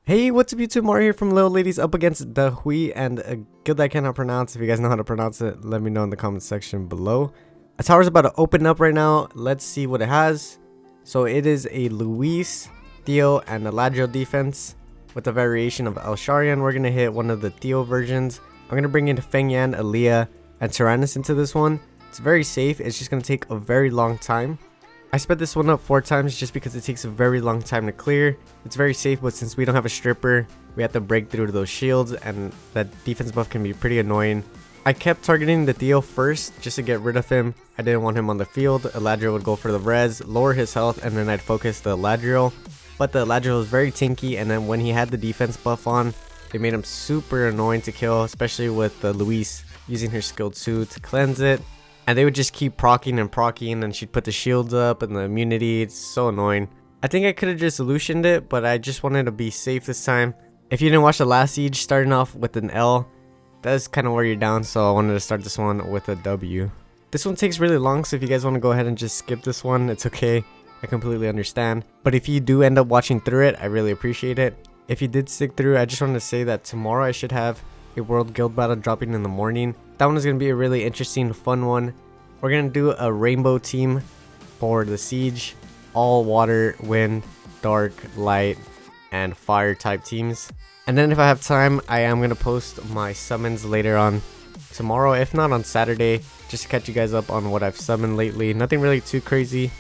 Hey, what's up YouTube? Mario here from Little Ladies up against the Hui and a guild I cannot pronounce. If you guys know how to pronounce it, let me know in the comment section below. A tower's about to open up right now. Let's see what it has. So it is a Luis, Theo, and Eladriel defense with a variation of Elsharion. We're going to hit one of the Theo versions. I'm going to bring in Feng Yan, Aaliyah, and Tyrannus into this one. It's very safe. It's just going to take a very long time. I sped this one up 4 times just because it takes a very long time to clear. It's very safe, but since we don't have a stripper, we have to break through those shields, and that defense buff can be pretty annoying. I kept targeting the Theo first just to get rid of him. I didn't want him on the field. Eladriel would go for the res, lower his health, and then I'd focus the Eladriel. But the Eladriel was very tanky, and then when he had the defense buff on, it made him super annoying to kill, especially with the Luis using her skill 2 to cleanse it. And they would just keep procking and procking, and she'd put the shields up and the immunity. It's so annoying. I think I could have just solutioned it, but I just wanted to be safe this time. If you didn't watch the last siege, starting off with an L, that's kind of where you're down, so I wanted to start this one with a W. This one takes really long, so if you guys want to go ahead and just skip this one, it's okay. I completely understand. But if you do end up watching through it, I really appreciate it. If you did stick through, I just wanted to say that tomorrow I should have a world guild battle dropping in the morning. That one is going to be a really interesting, fun one. We're going to do a rainbow team for the siege. All water, wind, dark, light, and fire type teams. And then if I have time, I am going to post my summons later on tomorrow, if not on Saturday, just to catch you guys up on what I've summoned lately. Nothing really too crazy.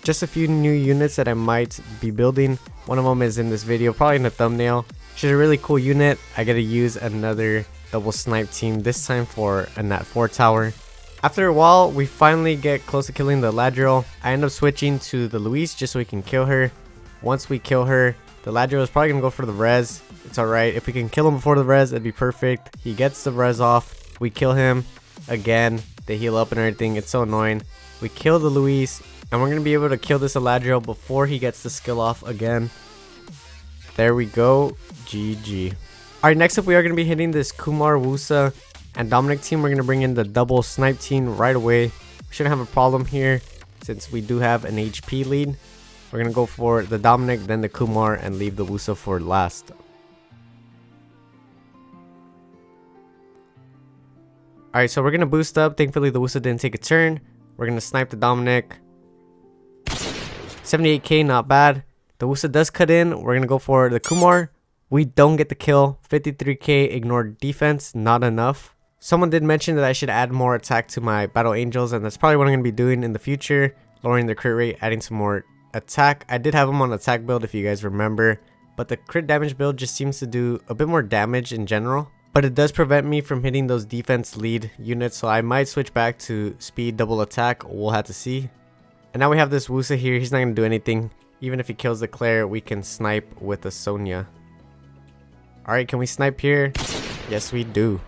Just a few new units that I might be building. One of them is in this video, probably in the thumbnail. She's a really cool unit. I got to use another double snipe team, this time for a Nat 4 tower. After a while, we finally get close to killing the Eladriel. I end up switching to the Luis just so we can kill her. Once we kill her, the Eladriel is probably going to go for the res. It's alright. If we can kill him before the res, it'd be perfect. He gets the res off. We kill him. Again, they heal up and everything. It's so annoying. We kill the Luis, and we're going to be able to kill this Eladriel before he gets the skill off again. There we go. GG. Alright, next up we are going to be hitting this Kumar, Wusa, and Dominic team. We're going to bring in the double snipe team right away. We shouldn't have a problem here since we do have an HP lead. We're going to go for the Dominic, then the Kumar, and leave the Wusa for last. Alright, so we're going to boost up. Thankfully, the Wusa didn't take a turn. We're going to snipe the Dominic. 78k, not bad. The Wusa does cut in. We're going to go for the Kumar. We don't get the kill. 53k, ignored defense, not enough. Someone did mention that I should add more attack to my battle angels, and that's probably what I'm going to be doing in the future. Lowering the crit rate, adding some more attack. I did have them on attack build if you guys remember, but the crit damage build just seems to do a bit more damage in general. But it does prevent me from hitting those defense lead units, so I might switch back to speed double attack. We'll have to see. And now we have this Wusa here. He's not going to do anything. Even if he kills the Claire, we can snipe with a Sonya. Alright, can we snipe here? Yes, we do.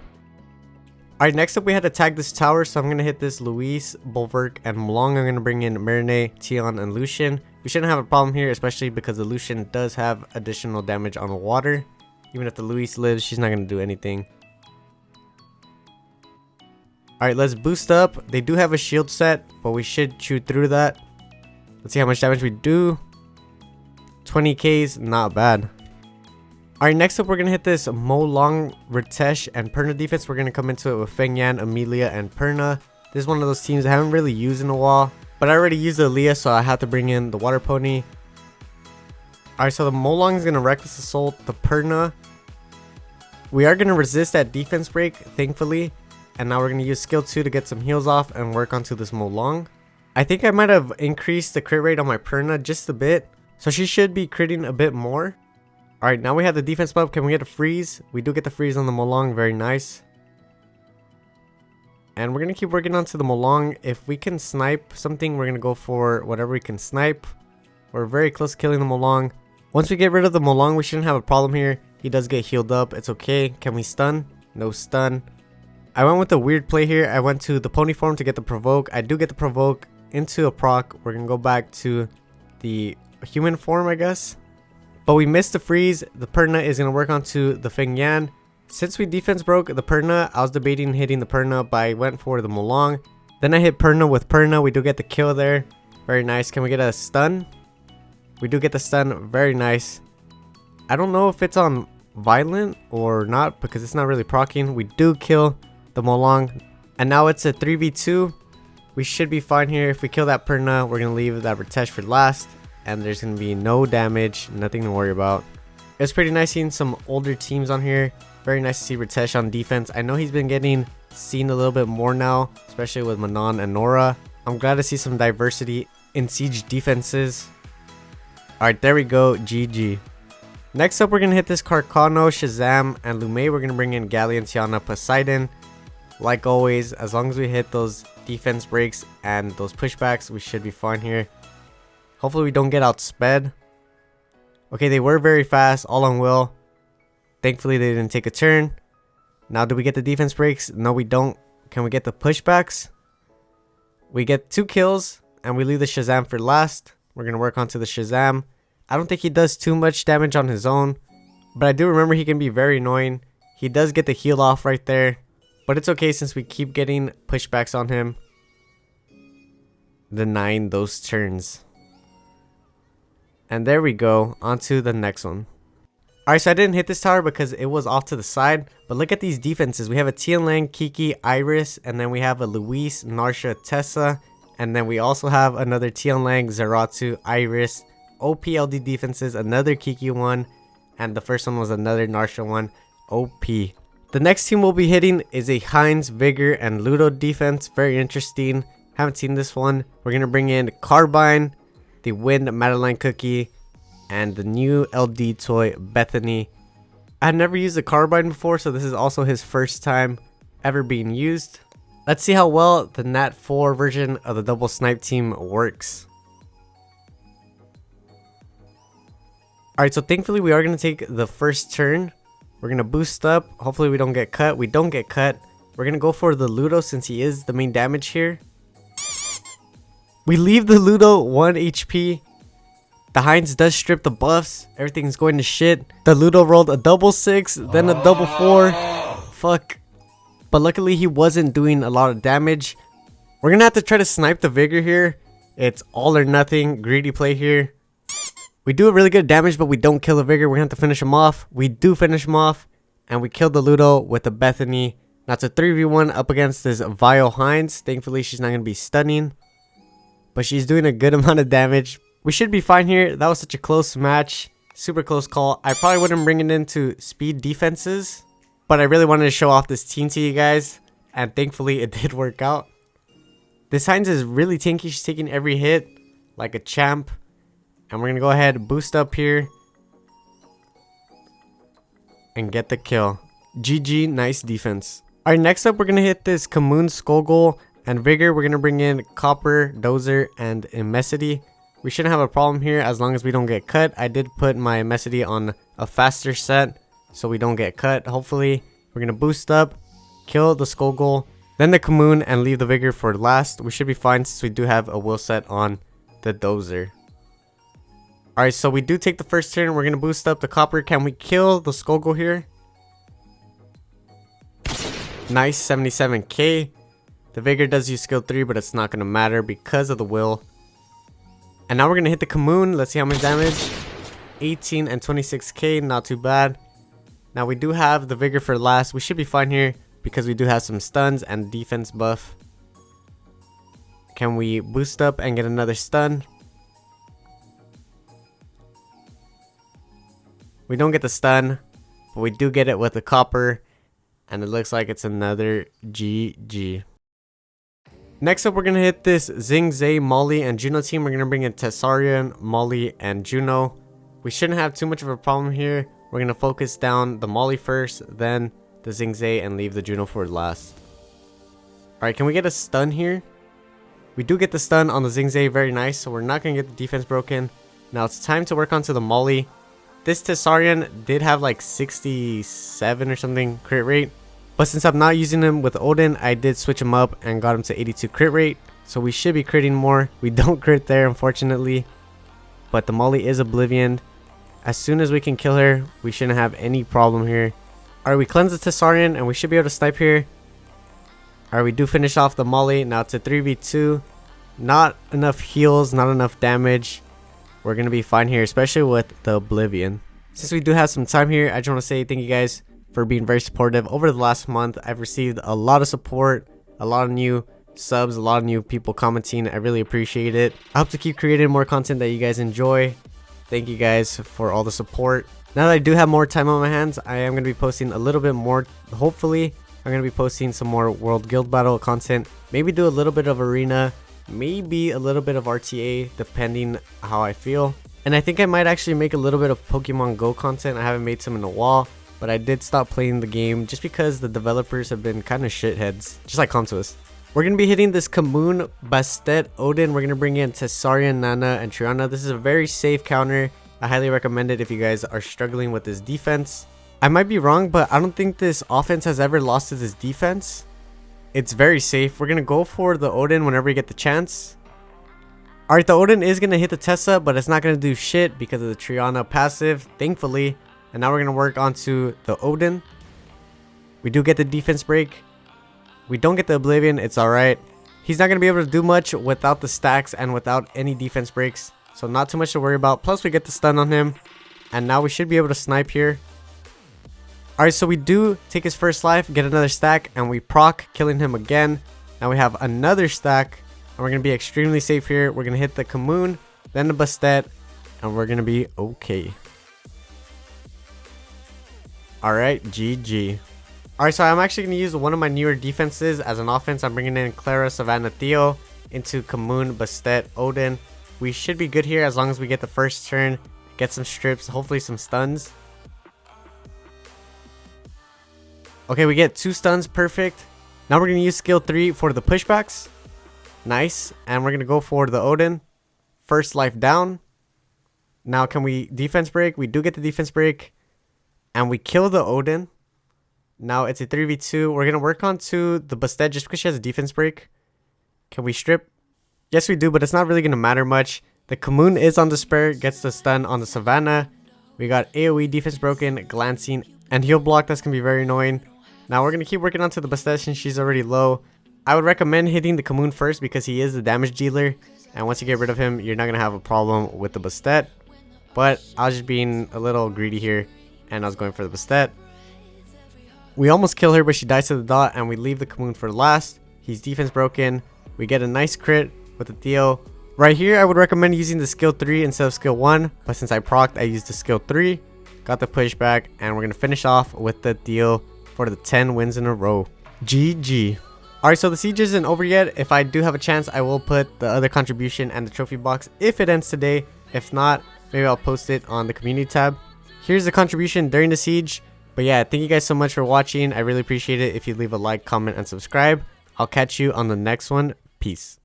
Alright, next up we had to tag this tower, so I'm going to hit this Luis, Bulwark, and Mlong. I'm going to bring in Marinette, Tion, and Lucian. We shouldn't have a problem here, especially because the Lucian does have additional damage on water. Even if the Luis lives, she's not going to do anything. Alright, let's boost up. They do have a shield set, but we should chew through that. Let's see how much damage we do. 20k's, not bad. Alright, next up we're going to hit this Mo Long, Ritesh, and Perna defense. We're going to come into it with Feng Yan, Amelia, and Perna. This is one of those teams I haven't really used in a while, but I already used the Aaliyah, so I have to bring in the Water Pony. Alright, so the Mo Long is going to Reckless Assault the Perna. We are going to resist that defense break, thankfully. And now we're going to use skill 2 to get some heals off and work onto this Mo Long. I think I might have increased the crit rate on my Perna just a bit, so she should be critting a bit more. Alright, now we have the defense buff. Can we get a freeze? We do get the freeze on the Mo Long. Very nice. And we're going to keep working on to the Mo Long. If we can snipe something, we're going to go for whatever we can snipe. We're very close to killing the Mo Long. Once we get rid of the Mo Long, we shouldn't have a problem here. He does get healed up. It's okay. Can we stun? No stun. I went with a weird play here. I went to the pony form to get the provoke. I do get the provoke into a proc. We're going to go back to the human form, I guess. But we missed the freeze. The Perna is going to work onto the Feng Yan. Since we defense broke the Perna, I was debating hitting the Perna, but I went for the Mo Long. Then I hit Perna with Perna. We do get the kill there. Very nice. Can we get a stun? We do get the stun. Very nice. I don't know if it's on violent or not because it's not really proccing. We do kill the Molong. And now it's a 3v2. We should be fine here. If we kill that Perna, we're going to leave that Ritesh for last. And there's going to be no damage. Nothing to worry about. It's pretty nice seeing some older teams on here. Very nice to see Ritesh on defense. I know he's been getting seen a little bit more now, especially with Manon and Nora. I'm glad to see some diversity in siege defenses. Alright, there we go. GG. Next up, we're going to hit this Carcano, Shazam, and Lume. We're going to bring in Galleon, Tiana, Poseidon. Like always, as long as we hit those defense breaks and those pushbacks, we should be fine here. Hopefully we don't get outsped. Okay, they were very fast, all on will. Thankfully, they didn't take a turn. Now, do we get the defense breaks? No, we don't. Can we get the pushbacks? We get 2 kills, and we leave the Shazam for last. We're going to work onto the Shazam. I don't think he does too much damage on his own, but I do remember he can be very annoying. He does get the heal off right there, but it's okay since we keep getting pushbacks on him. Denying those turns. And there we go, onto the next one. Alright, so I didn't hit this tower because it was off to the side, but look at these defenses. We have a Tian Lang, Kiki, Iris, and then we have a Luis, Narsha, Tessa, and then we also have another Tian Lang, Zaratu, Iris, OPLD defenses, another Kiki one, and the first one was another Narsha one, OP. The next team we'll be hitting is a Heinz, Vigor, and Ludo defense. Very interesting. Haven't seen this one. We're going to bring in Carbine, the Wind Madeleine cookie, and the new LD toy, Bethany. I had never used the Carbine before, so this is also his first time ever being used. Let's see how well the Nat 4 version of the double snipe team works. Alright, so thankfully we are going to take the first turn. We're going to boost up. Hopefully we don't get cut. We don't get cut. We're going to go for the Ludo since he is the main damage here. We leave the Ludo 1 HP. The Heinz does strip the buffs. Everything's going to shit. The Ludo rolled a double 6, then a double 4. Fuck. But luckily he wasn't doing a lot of damage. We're going to have to try to snipe the Vigor here. It's all or nothing. Greedy play here. We do a really good damage, but we don't kill the Vigor. We're going to have to finish him off. We do finish him off. And we killed the Ludo with the Bethany. Now it's a 3v1 up against this Vile Heinz. Thankfully she's not going to be stunning, but she's doing a good amount of damage. We should be fine here. That was such a close match. Super close call. I probably wouldn't bring it into speed defenses, but I really wanted to show off this team to you guys, and thankfully it did work out. This Heinz is really tanky. She's taking every hit like a champ. And we're going to go ahead and boost up here and get the kill. GG, nice defense. Alright, next up we're going to hit this Kamoon, Skogul, and Vigor. We're going to bring in Copper, Dozer, and Immensity. We shouldn't have a problem here as long as we don't get cut. I did put my Immensity on a faster set so we don't get cut. Hopefully, we're going to boost up, kill the Skogul, then the Kamoon, and leave the Vigor for last. We should be fine since we do have a will set on the Dozer. Alright, so we do take the first turn. We're going to boost up the Copper. Can we kill the Skogul here? Nice, 77k. The Vigor does use skill 3, but it's not going to matter because of the will. And now we're going to hit the Kamoon. Let's see how much damage. 18 and 26k, not too bad. Now we do have the Vigor for last. We should be fine here because we do have some stuns and defense buff. Can we boost up and get another stun? We don't get the stun, but we do get it with the Copper. And it looks like it's another GG. Next up, we're going to hit this Zing, Zay, Molly, and Juno team. We're going to bring in Tessarian, Molly, and Juno. We shouldn't have too much of a problem here. We're going to focus down the Molly first, then the Zing, Zay, and leave the Juno for last. Alright, can we get a stun here? We do get the stun on the Zing, Zay. Very nice. So we're not going to get the defense broken. Now it's time to work onto the Molly. This Tessarian did have like 67 or something crit rate. But since I'm not using him with Odin, I did switch him up and got him to 82 crit rate. So we should be critting more. We don't crit there, unfortunately. But the Molly is Oblivion. As soon as we can kill her, we shouldn't have any problem here. Alright, we cleanse the Tessarian and we should be able to snipe here. Alright, we do finish off the Molly. Now it's a 3v2. Not enough heals, not enough damage. We're going to be fine here, especially with the Oblivion. Since we do have some time here, I just want to say thank you guys for being very supportive. Over the last month, I've received a lot of support, a lot of new subs, a lot of new people commenting. I really appreciate it. I hope to keep creating more content that you guys enjoy. Thank you guys for all the support. Now that I do have more time on my hands, I am going to be posting a little bit more. Hopefully, I'm going to be posting some more World Guild Battle content. Maybe do a little bit of Arena, maybe a little bit of RTA, depending how I feel. And I think I might actually make a little bit of Pokemon Go content. I haven't made some in a while, but I did stop playing the game just because the developers have been kind of shitheads, just like Consuous. We're going to be hitting this Kamoon, Bastet, Odin. We're going to bring in Tessarian, Nana, and Triana. This is a very safe counter. I highly recommend it if you guys are struggling with this defense. I might be wrong, but I don't think this offense has ever lost to this defense. It's very safe. We're going to go for the Odin whenever we get the chance. Alright, the Odin is going to hit the Tessa, but it's not going to do shit because of the Triana passive, thankfully. And now we're going to work onto the Odin. We do get the defense break. We don't get the Oblivion, it's alright. He's not going to be able to do much without the stacks and without any defense breaks. So not too much to worry about. Plus we get the stun on him. And now we should be able to snipe here. Alright, so we do take his first life, get another stack, and we proc, killing him again. Now we have another stack. And we're going to be extremely safe here. We're going to hit the Kamoon, then the Bastet, and we're going to be okay. Alright, GG. Alright, so I'm actually going to use one of my newer defenses as an offense. I'm bringing in Clara, Savannah, Theo into Kamoon, Bastet, Odin. We should be good here as long as we get the first turn, get some strips, hopefully some stuns. Okay, we get 2 stuns, perfect. Now we're going to use skill 3 for the pushbacks. Nice. And we're going to go for the Odin. First life down. Now can we defense break? We do get the defense break. And we kill the Odin. Now it's a 3v2. We're going to work on to the Bastet just because she has a defense break. Can we strip? Yes, we do, but it's not really going to matter much. The Kamoon is on Despair, gets the stun on the Savannah. We got AoE, defense broken, glancing, and heal block. That's going to be very annoying. Now we're going to keep working on to the Bastet since she's already low. I would recommend hitting the Kamoon first because he is the damage dealer. And once you get rid of him, you're not going to have a problem with the Bastet. But I was just being a little greedy here. And I was going for the Bastet. We almost kill her, but she dies to the dot. And we leave the Kamoon for last. He's defense broken. We get a nice crit with the Theo. Right here, I would recommend using the skill 3 instead of skill 1. But since I procced, I used the skill 3. Got the pushback. And we're going to finish off with the Theo for the 10 wins in a row. GG. Alright, so the siege isn't over yet. If I do have a chance, I will put the other contribution and the trophy box if it ends today. If not, maybe I'll post it on the community tab. Here's the contribution during the siege. But yeah, thank you guys so much for watching. I really appreciate it if you leave a like, comment, and subscribe. I'll catch you on the next one. Peace.